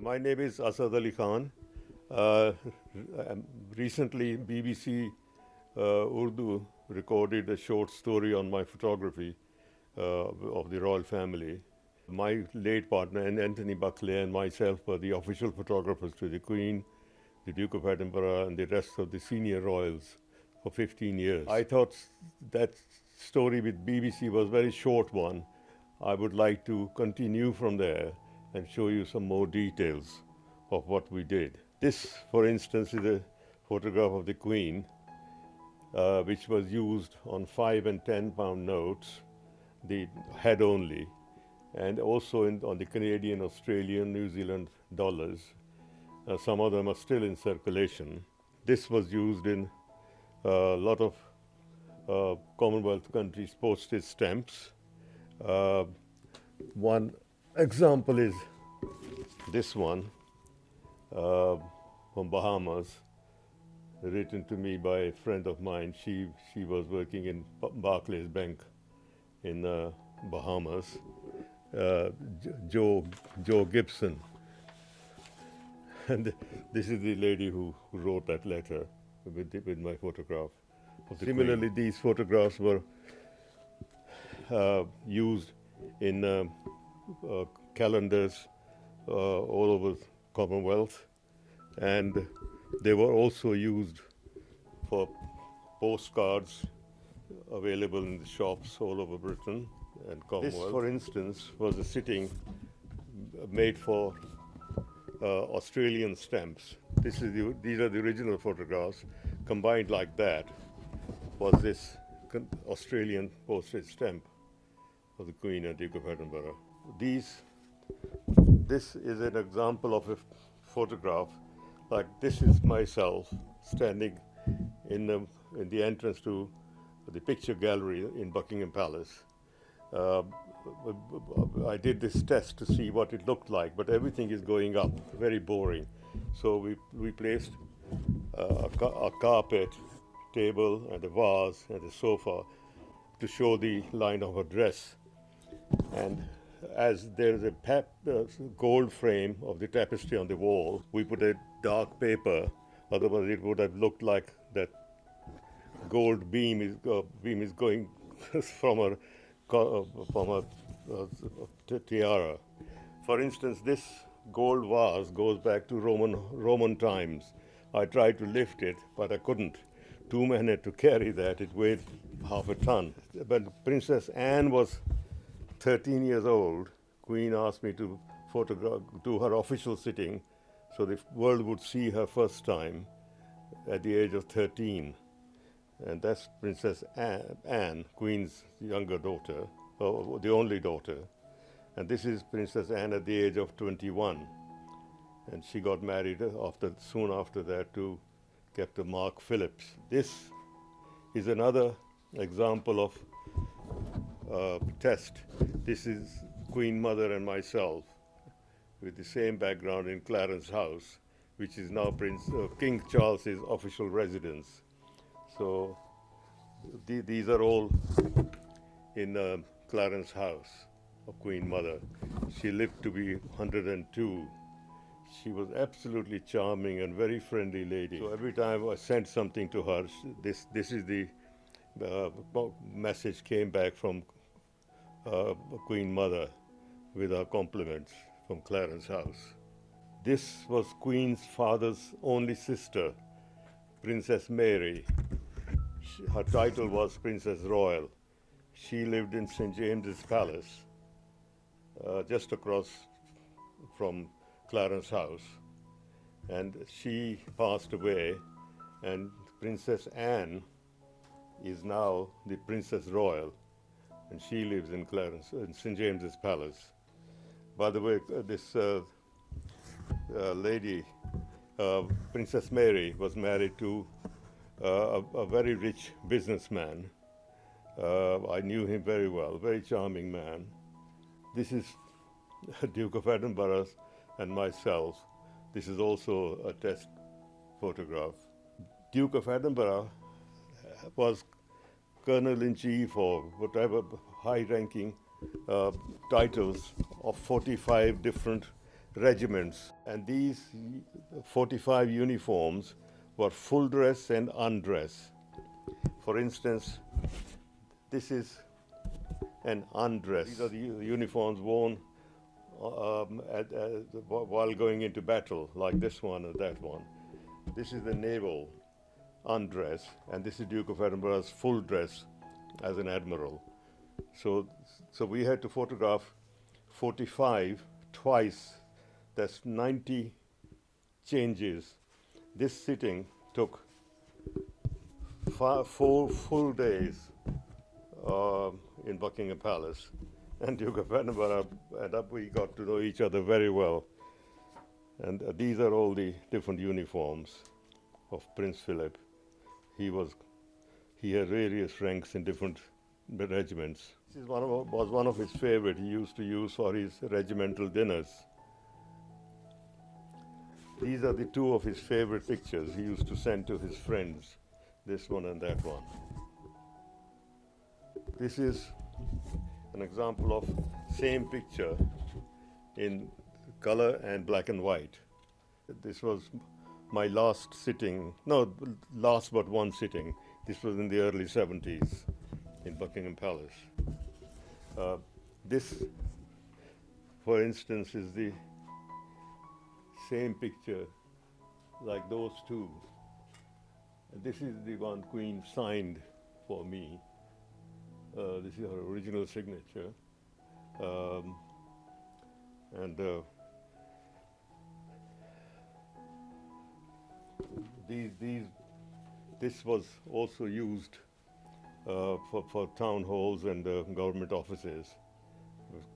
My name is Asad Khan. Uh, Recently, BBC Urdu recorded a short story on my photography of the royal family. My late partner, Anthony Buckley, and myself were the official photographers to the Queen, the Duke of Edinburgh, and the rest of the senior royals for 15 years. I thought that story with BBC was a very short one. I would like to continue from there and show you some more details of what we did. This, for instance, is a photograph of the Queen, which was used on 5 and 10 pound notes, the head only, and also on the Canadian, Australian, New Zealand dollars. Some of them are still in circulation. This was used in a lot of Commonwealth countries' postage stamps. One example is this one from Bahamas, written to me by a friend of mine. She was working in Barclays Bank in Bahamas. Joe Gibson, and this is the lady who wrote that letter with my photograph. Similarly, these photographs were used in calendars all over Commonwealth, and they were also used for postcards available in the shops all over Britain and Commonwealth. This, for instance, was a sitting made for Australian stamps. These are the original photographs. Combined like that was this Australian postage stamp for the Queen and Duke of Edinburgh. This is an example of a photograph. Like this is myself standing in the entrance to the picture gallery in Buckingham Palace. I did this test to see what it looked like, but everything is going up, very boring. So we placed a carpet, table, and a vase, and a sofa to show the line of her dress. And as there is a gold frame of the tapestry on the wall, we put a dark paper, otherwise it would have looked like that gold beam is going from her tiara. For instance, this gold vase goes back to Roman times. I tried to lift it, but I couldn't. Two men had to carry that. It weighed half a ton. When Princess Anne was 13 years old, Queen asked me to do her official sitting so the world would see her first time at the age of 13. And that's Princess Anne, Queen's younger daughter, or the only daughter. And this is Princess Anne at the age of 21. And she got married soon after that to Captain Mark Phillips. This is another example of test. This is Queen Mother and myself with the same background in Clarence House, which is now King Charles's official residence. So these are all in Clarence House of Queen Mother. She lived to be 102. She was absolutely charming and very friendly lady. So every time I sent something to her, this is the message came back from Queen Mother with our compliments from Clarence House. This was Queen's father's only sister, Princess Mary. Her title was Princess Royal. She lived in St. James's Palace, just across from Clarence House. And she passed away, and Princess Anne is now the Princess Royal, and she lives in St. James's Palace. By the way, this lady, Princess Mary, was married to a very rich businessman. I knew him very well, very charming man. This is Duke of Edinburgh and myself. This is also a test photograph. Duke of Edinburgh was Colonel-in-Chief or whatever high-ranking titles of 45 different regiments, and these 45 uniforms were full dress and undress. For instance, this is an undress. These are the uniforms worn while going into battle, like this one and that one. This is the naval undress, and this is Duke of Edinburgh's full dress as an admiral. So we had to photograph 45 twice. That's 90 changes. This sitting took 4 full days in Buckingham Palace. And Duke of Edinburgh, and we got to know each other very well. And these are all the different uniforms of Prince Philip. He had various ranks in different regiments. This was one of his favorite. He used to use for his regimental dinners. These are the two of his favorite pictures he used to send to his friends, this one and that one. This is an example of same picture in color and black and white. This was my last sitting, no, last but one sitting. This was in the early 70s in Buckingham Palace. This, for instance, is the same picture like those two. This is the one Queen signed for me. This is her original signature. This was also used for town halls and government offices,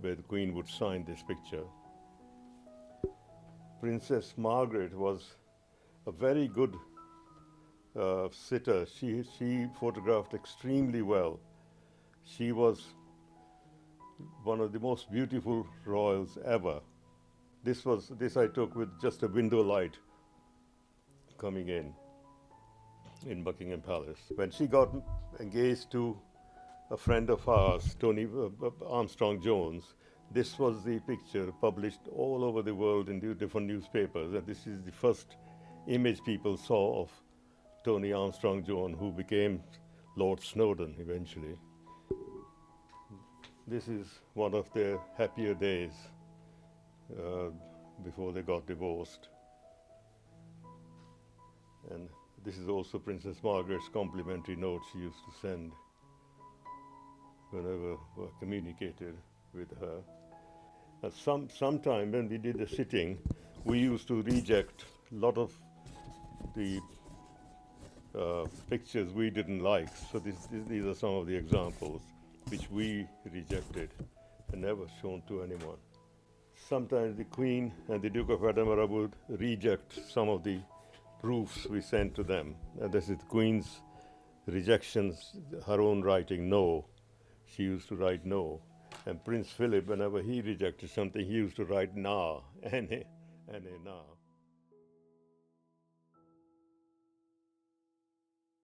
where the Queen would sign this picture. Princess Margaret was a very good sitter. She photographed extremely well. She was one of the most beautiful royals ever. This I took with just a window light coming in Buckingham Palace. When she got engaged to a friend of ours, Tony Armstrong-Jones, this was the picture published all over the world in different newspapers, and this is the first image people saw of Tony Armstrong-Jones, who became Lord Snowdon eventually. This is one of their happier days before they got divorced. And this is also Princess Margaret's complimentary note she used to send whenever we communicated with her. Sometime when we did the sitting, we used to reject a lot of the pictures we didn't like. So these are some of the examples which we rejected and never shown to anyone. Sometimes the Queen and the Duke of Edinburgh would reject some of the proofs we sent to them. And this is the Queen's rejections, her own writing no. She used to write no. And Prince Philip, whenever he rejected something, he used to write na, N-A, N-A, na.